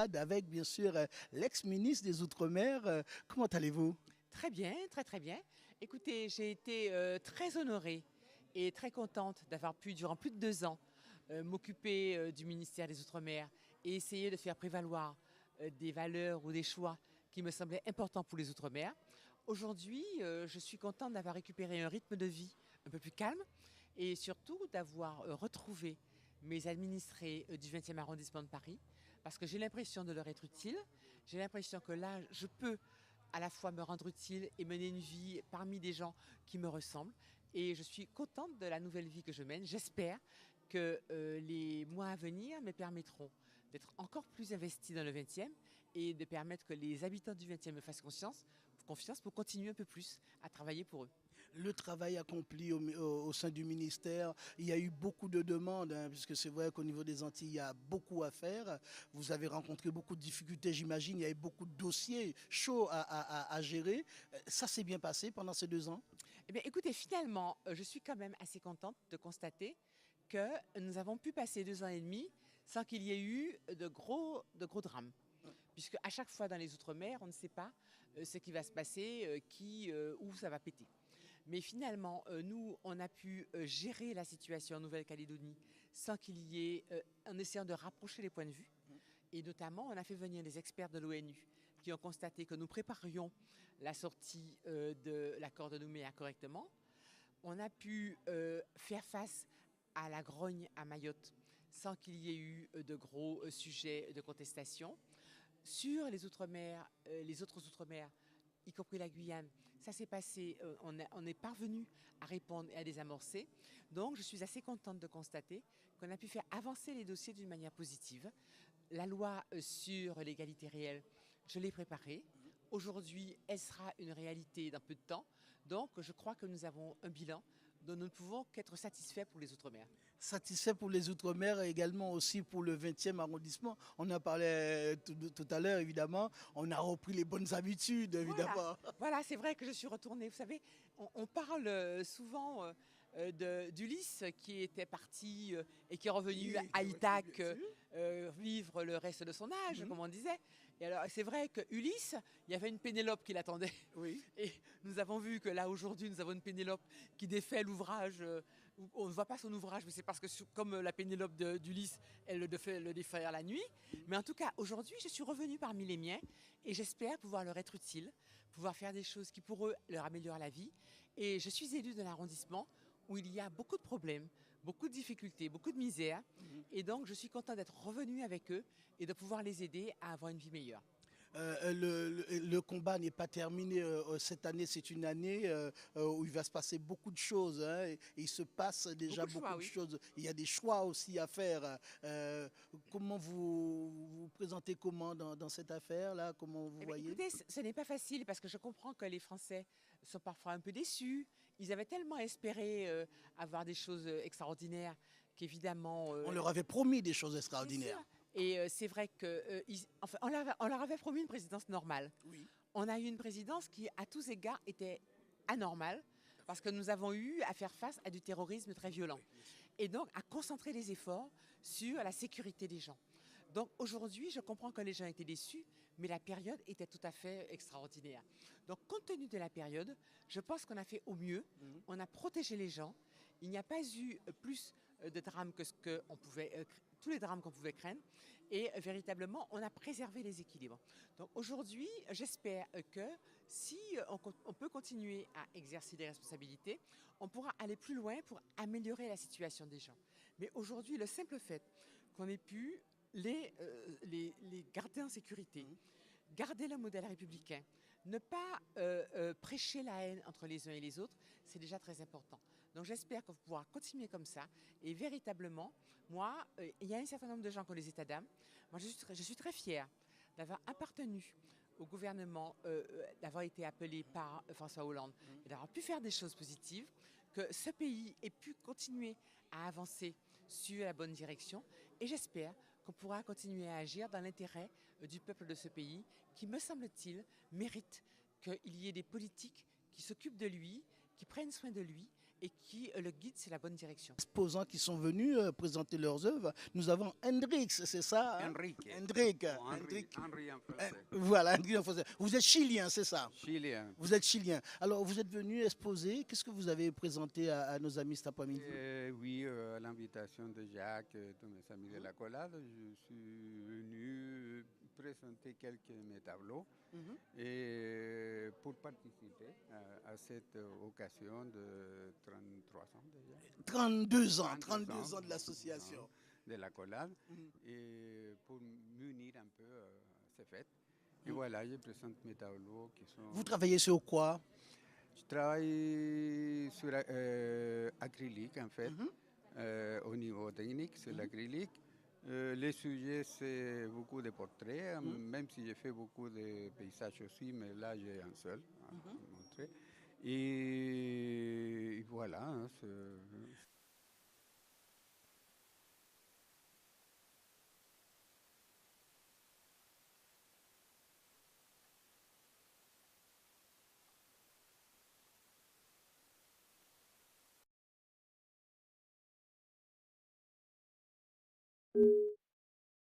avec bien sûr l'ex-ministre des Outre-mer. Comment allez-vous? Très bien, très très bien. Écoutez, j'ai été très honorée et très contente d'avoir pu, durant plus de 2 ans, m'occuper du ministère des Outre-mer et essayer de faire prévaloir des valeurs ou des choix qui me semblaient importants pour les Outre-mer. Aujourd'hui, je suis contente d'avoir récupéré un rythme de vie un peu plus calme et surtout d'avoir retrouvé mes administrés du 20e arrondissement de Paris parce que j'ai l'impression de leur être utile. J'ai l'impression que là, je peux à la fois me rendre utile et mener une vie parmi des gens qui me ressemblent. Et je suis contente de la nouvelle vie que je mène. J'espère que les mois à venir me permettront d'être encore plus investie dans le 20e et de permettre que les habitants du 20e me fassent confiance pour continuer un peu plus à travailler pour eux. Le travail accompli au sein du ministère, il y a eu beaucoup de demandes, hein, puisque c'est vrai qu'au niveau des Antilles, il y a beaucoup à faire. Vous avez rencontré beaucoup de difficultés, j'imagine. Il y a eu beaucoup de dossiers chauds à gérer. Ça s'est bien passé pendant ces 2 ans? Eh bien, écoutez, finalement, je suis quand même assez contente de constater que nous avons pu passer 2 ans et demi sans qu'il y ait eu de gros drames. Puisque à chaque fois dans les Outre-mer, on ne sait pas ce qui va se passer, où ça va péter. Mais finalement, nous, on a pu gérer la situation en Nouvelle-Calédonie sans qu'il y ait, en essayant de rapprocher les points de vue. Et notamment, on a fait venir des experts de l'ONU qui ont constaté que nous préparions la sortie de l'accord de Nouméa correctement. On a pu faire face à la grogne à Mayotte sans qu'il y ait eu de gros sujets de contestation. Sur les Outre-mer, les autres Outre-mer, y compris la Guyane, ça s'est passé, on est parvenu à répondre et à désamorcer. Donc, je suis assez contente de constater qu'on a pu faire avancer les dossiers d'une manière positive. La loi sur l'égalité réelle, je l'ai préparée. Aujourd'hui, elle sera une réalité dans peu de temps. Donc, je crois que nous avons un bilan dont nous ne pouvons qu'être satisfaits pour les Outre-mer. Satisfait pour les Outre-mer et également aussi pour le 20e arrondissement. On en parlait tout à l'heure, évidemment. On a repris les bonnes habitudes, Voilà, évidemment. voilà, c'est vrai que je suis retournée. Vous savez, on parle souvent d'Ulysse qui était parti et qui est revenu Oui, à bien Ithaque sûr. vivre le reste de son âge, Mhm. comme on disait. Et alors, c'est vrai que Ulysse, il y avait une Pénélope qui l'attendait. Oui. Et nous avons vu que là, aujourd'hui, nous avons une Pénélope qui défait l'ouvrage. On ne voit pas son ouvrage, mais c'est parce que, comme la Pénélope d'Ulysse, elle le défait la nuit. Mais en tout cas, aujourd'hui, je suis revenue parmi les miens et j'espère pouvoir leur être utile, pouvoir faire des choses qui, pour eux, leur améliorent la vie. Et je suis élue de l'arrondissement où il y a beaucoup de problèmes, beaucoup de difficultés, beaucoup de misère. Mhm. Et donc, je suis contente d'être revenue avec eux et de pouvoir les aider à avoir une vie meilleure. Le combat n'est pas terminé. Cette année, c'est une année où il va se passer beaucoup de choses, hein, et il se passe déjà Beaucoup de beaucoup choix, de oui. choses. Il y a des choix aussi à faire. Comment vous présentez comment dans cette affaire-là? Comment vous Eh bien, voyez? écoutez, ce n'est pas facile parce que je comprends que les Français sont parfois un peu déçus. Ils avaient tellement espéré avoir des choses extraordinaires qu'évidemment, On leur avait promis des choses bien sûr. extraordinaires. Et c'est vrai que, enfin, on leur avait promis une présidence normale. Oui. On a eu une présidence qui, à tous égards, était anormale parce que nous avons eu à faire face à du terrorisme très violent. Oui, bien sûr. Et donc à concentrer les efforts sur la sécurité des gens. Donc aujourd'hui, je comprends que les gens étaient déçus, mais la période était tout à fait extraordinaire. Donc compte tenu de la période, je pense qu'on a fait au mieux, Mhm. on a protégé les gens, il n'y a pas eu plus de drames que ce que on pouvait, tous les drames qu'on pouvait craindre, et véritablement, on a préservé les équilibres. Donc aujourd'hui, j'espère que si on peut continuer à exercer des responsabilités, on pourra aller plus loin pour améliorer la situation des gens. Mais aujourd'hui, le simple fait qu'on ait pu les garder en sécurité, Mhm. garder le modèle républicain, ne pas prêcher la haine entre les uns et les autres, c'est déjà très important. Donc j'espère qu'on va pouvoir continuer comme ça. Et véritablement, moi, il y a un certain nombre de gens qui ont les états d'âme. Moi, je suis très fière d'avoir appartenu au gouvernement, d'avoir été appelé par François Hollande Mhm. et d'avoir pu faire des choses positives, que ce pays ait pu continuer à avancer sur la bonne direction. Et j'espère qu'on pourra continuer à agir dans l'intérêt du peuple de ce pays qui, me semble-t-il, mérite qu'il y ait des politiques qui s'occupent de lui, qui prennent soin de lui et qui le guide sur la bonne direction. Exposants qui sont venus présenter leurs œuvres. Nous avons Hendrix, c'est ça hein? Enrique. Hendrik. Oh, Henri en français. Voilà, Hendrik en français. Vous êtes chilien, c'est ça? Chilien. Vous êtes chilien. Alors, vous êtes venu exposer. Qu'est-ce que vous avez présenté à nos amis cet après-midi? Oui, à l'invitation de Jacques, de mes amis de la collade, je suis venu présenter quelques mes tableaux et pour participer à cette occasion de 33 ans déjà. 32 ans, 32 ans de l'association. De la collade et pour m'unir un peu à ces fêtes. Et voilà, je présente mes tableaux qui sont... Vous travaillez sur quoi? Je travaille sur acrylique en fait, au niveau technique, c'est l'acrylique. Les sujets, c'est beaucoup de portraits, même si j'ai fait beaucoup de paysages aussi, mais là j'ai un seul à montrer. Et voilà. Hein,